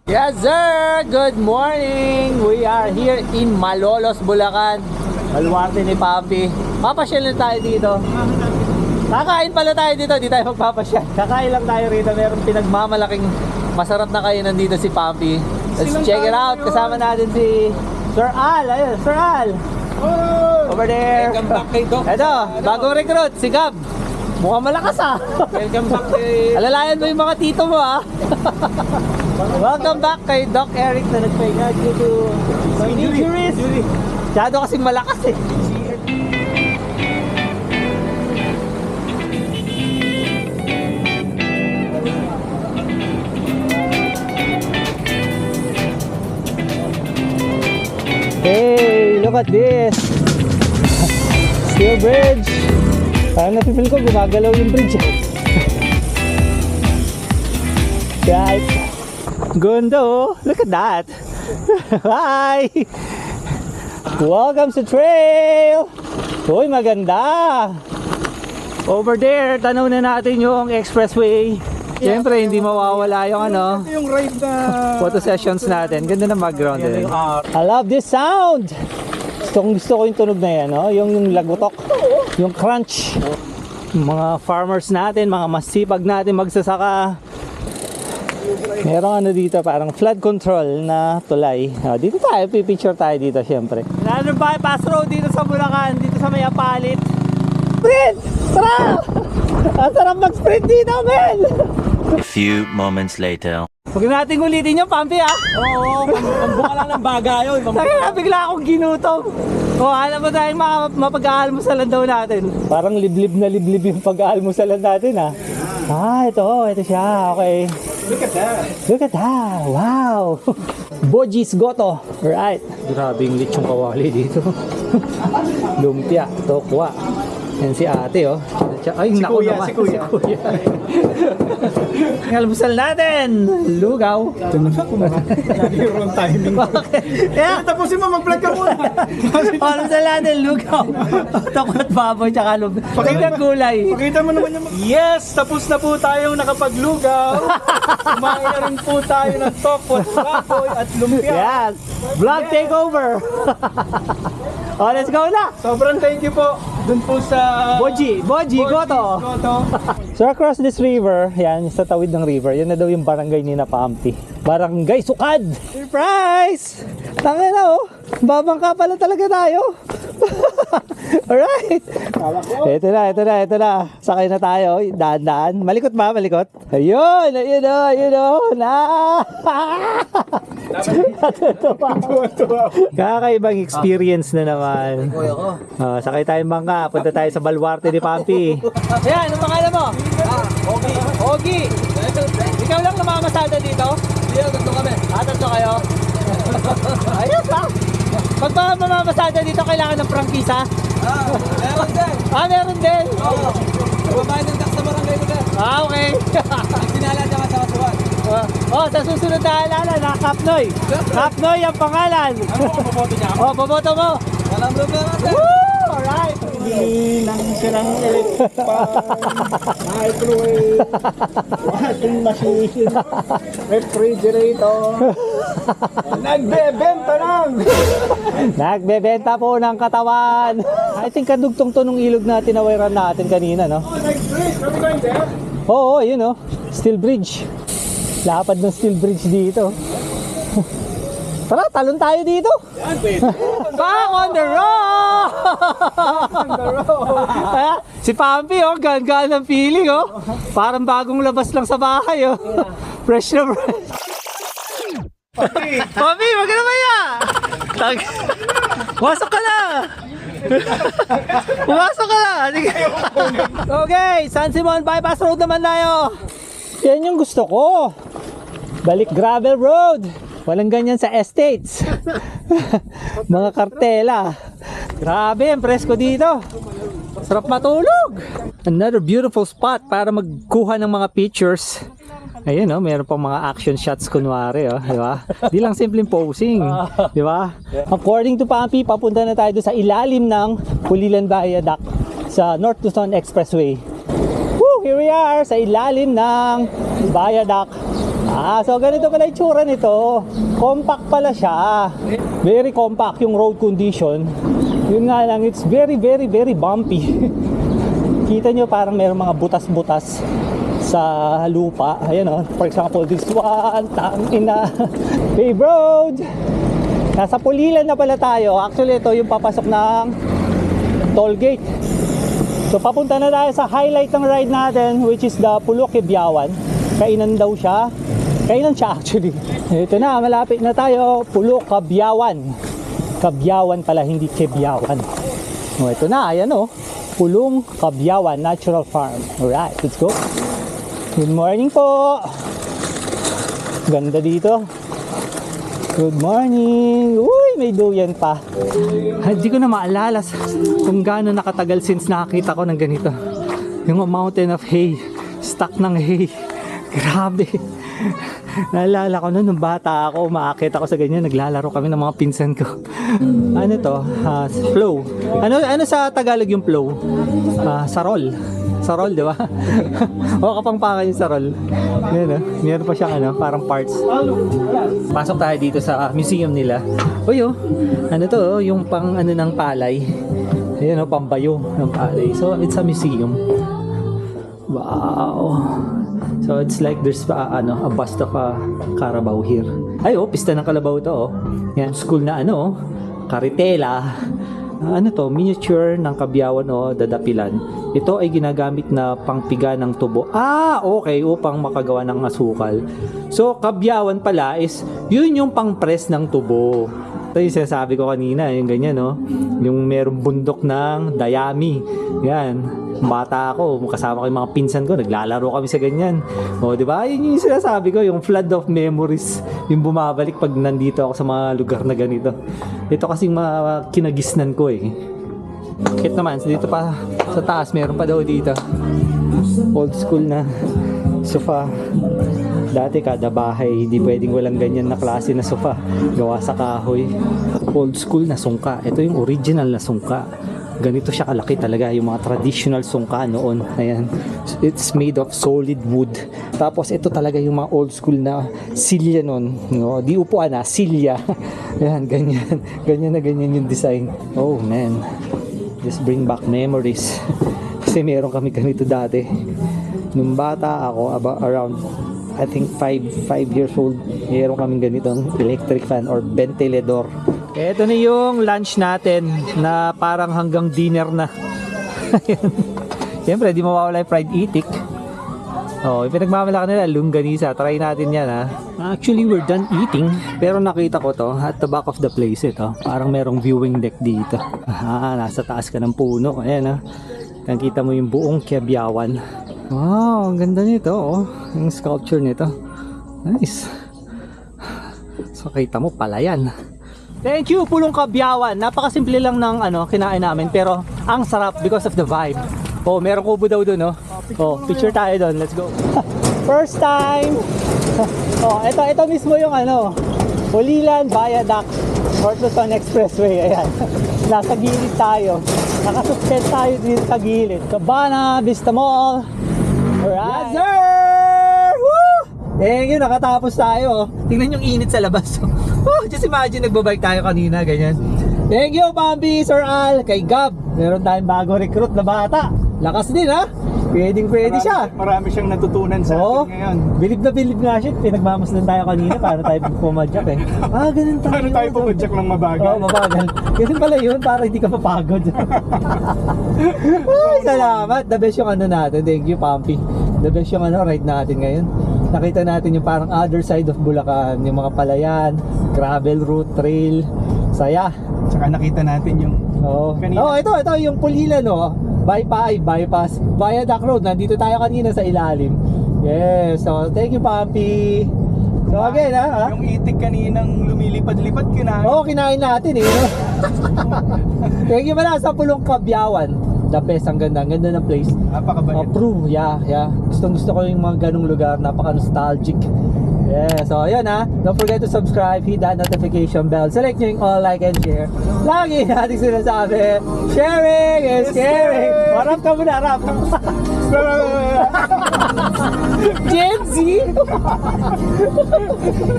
Yes sir! Good morning! We are here in Malolos, Bulacan. Baluarte ni Papi. Papasyal na tayo dito. Kakain pala tayo dito, di tayo magpapasyal. Kakain lang tayo rito. Meron pinagmamalaking masarap na kainan dito si Papi. Let's check it out. Kasama natin si Sir Al. Ayun, Sir Al. Over there. Welcome back kay Doc. Ito, bagong recruit, si Gab. Mukhang malakas ah. Welcome back kay... Alalayan mo yung mga tito mo ah. Welcome back kay Doc Eric na nagpahinga due to some injuries. Masyado kasing malakas eh. Hey, look at this. Steel bridge. Parang napipil ko gumagalaw yung bridge. Guys, ganda oh. Look at that. Hi. Welcome to trail. Uy, maganda. Over there, tanaw na natin yung expressway. Siyempre, hindi mawawala yung ano, Yung ride na... photo sessions natin. Ganda ng background din. I love this sound. Gusto ko yung tunog na yan, no? Yung lagutok, yung crunch. Mga farmers natin, mga masipag natin magsasaka. Merong ano dito, parang flood control na tulay. Dito tayo, pipicture tayo dito syempre. Ano bypass road dito sa Bulacan, dito sa Mayapalit. Sprint! Tara! Ang sarap mag-sprint dito, men! A few moments later. Huwag natin ulitin yung Pampi ah. Oo, pambuka lang ng baga yun. Kaya bigla akong ginutom. O alam mo tayong mapag-aalmusalan daw natin. Parang liblib na liblib yung pag-aalmusalan natin ah. Ito siya, okay. Look at that. Look at that, wow. Boji's Goto. Right. Grabe yung lechong kawali dito. Lumpia, tokwa. Yan si ate oh. Ay, naku kuya, naman. si kuya. Almusal natin. Lugaw. Ito na siya, kumakain. Lagi yung wrong timing. Bakit? Yeah. Tapusin mo, mag-vlog ka muna. Almusal natin, lugaw. Tokot baboy, tsaka lugaw. Pakita gulay. Pakita mo naman yung... Yes! Tapos na po tayong nakapaglugaw. Kumain na rin po tayo ng tokot, baboy at lumpia. Yes. Vlog takeover. Oh, let's go na. Sobrang thank you po. Dun po sa... Boji Goto. So across this river, yan, sa tawid ng river, yan na daw yung barangay ni Napampi. Barangay Sukad! Surprise! Tanga na oh! Babangka pala talaga tayo! Alright! Ito na. Sakay na tayo. Daan. Malikot ba? Malikot? Ayun oh! Na! Kakaibang experience na naman. Sakay tayong bangka. Punta tayo sa Baluarte ni Pampi. Ayan, anong pangalan mo? Ogi. Ikaw lang namamasada dito? Hindi, tatlo kami. Tatlo kayo? Ayos ha? Pag mamamasada dito, kailangan ng prangkisa? Meron din. Meron din? Oo. Babae ng tax sa barangay nila. Okay. Sinala niya ka sa kasuhan. Sa susunod na alala, na Kapnoy. Kapnoy ang pangalan. Ano mo, maboto niya ako? Boboto mo. Walang lugar natin. Woo! Alright. Bili ng sirang electric microwave, washing machine, refrigerator. Nagbebenta po ng katawan. I think kadugtong to nung ilog na tinawiran natin kanina, no? Oo, yun oh. Steel bridge. Lapad ng steel bridge dito. Tara, talon tayo dito. Back on the road! Si Pampi oh, gaan-gaan ng feeling oh. Parang bagong labas lang sa bahay oh. Fresh na fresh. Pampi, wag ka na maya! Pumasok ka na! Pumasok ka na! Okay, San Simon Bypass Road naman tayo. Yan yung gusto ko. Balik gravel road. Walang ganyan sa estates. Mga kartela. Grabe, ang presko dito. Sarap matulog. Another beautiful spot para magkuha ng mga pictures. Ayun oh, meron pang mga action shots kunwari oh, di ba? Di lang simpleng posing, di ba? According to Pampi, papunta na tayo doon sa ilalim ng Pulilan Viaduct sa North Luzon Expressway. Woo, here we are sa ilalim ng viaduct. So ganito pala itsura nito. Compact pala siya. Very compact yung road condition. Yun nga lang, it's very bumpy. Kita nyo parang mayroong mga butas-butas sa lupa. Ayan o, for example, this one, tangina. Pave road. Nasa Pulilan na pala tayo. Actually, ito yung papasok ng toll gate. So papunta na tayo sa highlight ng ride natin, which is the Pulo Kibiawan. Kainan daw siya. Kainan siya actually. Ito na, malapit na tayo. Pulo Kibiawan. Kibiawan pala, hindi Kibiawan. O, ito na, ayan o. Pulong Kibiawan Natural Farm. Alright, let's go. Good morning po. Ganda dito. Good morning. Uy, may duyan pa. Hindi ko na maalala kung gaano nakatagal since nakakita ko ng ganito. Yung mountain of hay. Stock ng hay. Grabe. Naalala ko nung bata ako, umaakit ako sa ganyan, naglalaro kami ng mga pinsan ko. Ano to? Flow. Ano sa Tagalog yung flow? Sarol. Sarol, di ba? O kapangpangan yung sarol. Yan, meron pa siyang parang parts. Pasok tayo dito sa museum nila. Uy, ano to? Yung pang ng palay. Ayan, pambayo ng palay. So, it's a museum. Wow. So it's like there's a bust of a Carabao here. Ay, pista ng kalabaw to. Yan, school na karitela. Ano to, miniature ng Kabiawan o dadapilan. Ito ay ginagamit na pangpiga ng tubo. Okay, upang makagawa ng asukal. So, Kabiawan pala is, yun yung pang-press ng tubo. Ito yung sinasabi ko kanina, yung ganyan, yung merong bundok ng dayami. Yan. Bata ako, kasama ko yung mga pinsan ko, naglalaro kami sa ganyan. Di ba? Yun yung sinasabi ko, yung flood of memories, yung bumabalik pag nandito ako sa mga lugar na ganito. Ito kasing mga kinagisnan ko Kit naman, dito pa sa taas, meron pa daw dito. Old school na sofa. Dati kada bahay, hindi pwedeng walang ganyan na klase na sofa. Gawa sa kahoy. Old school na sungka. Ito yung original na sungka. Ganito siya kalaki talaga, yung mga traditional sungka noon. Ayan. It's made of solid wood. Tapos ito talaga yung mga old school na silya noon. Di upuan silya. Ayan, ganyan. Ganyan yung design. Oh man. Just bring back memories. Kasi meron kami ganito dati. Nung bata ako, around I think 5 years old, meron kaming ganitong electric fan or ventilador. Ito na yung lunch natin na parang hanggang dinner na. Siyempre, di mawawala yung fried itik. Pinagmamalaki nila, longganisa. Try natin yan Actually, we're done eating. Pero nakita ko to at the back of the place ito. Parang merong viewing deck dito. Nasa taas ka ng puno. Ayan nakita mo yung buong Kibiawan. Wow, ang ganda nito yung sculpture nito. Nice. So, kita mo pala yan. Thank you, Pulong Kibiawan. Napakasimple lang ng kinain namin, pero ang sarap because of the vibe. Meron kubo daw doon, picture tayo doon. Let's go. First time. Ito mismo yung Pulilan Viaduct North Luzon Expressway. Ayan. Nasa gilid tayo. Nakasuspend tayo dito sa gilid. Cabana, Vista Mall. Alright. Yes, sir! Woo! Yun, nakatapos tayo. Tingnan yung init sa labas. Just imagine, nagbabike tayo kanina, ganyan. Thank you, Bambi, Sir Al, kay Gab. Meron tayong bago recruit na bata. Lakas din, Pwede siya. Marami siyang natutunan sa atin ngayon. Bilib nga siya. Pinagmamasdan tayo kanina para tayo pumadyak ganun tayo. Paano tayo pumadyak ng mabagal? Mabagal. Ganun pala yun, para hindi ka mapagod. Salamat. The best yung natin. Thank you, Pampi. The best yung ride natin ngayon. Nakita natin yung parang other side of Bulacan. Yung mga palayan, gravel route, trail. Saya. Tsaka nakita natin yung ito yung Pulilan, bypass Viaduct Road. Nandito tayo kanina sa ilalim. Yes, so thank you, Pampi. So again, yung itik kaninang lumilipad-lipad kinain natin Thank you pala sa Pulong Kibiawan. The best, ang ganda ng place. Napakabait. True, yeah. Gusto ko yung mga ganung lugar, napaka-nostalgic. Yeah, so ayun don't forget to subscribe, hit that notification bell, select nyo yung all, like, and share. Lagi natin sinasabi, sharing is caring. Rap ka muna, rap. Gen Z?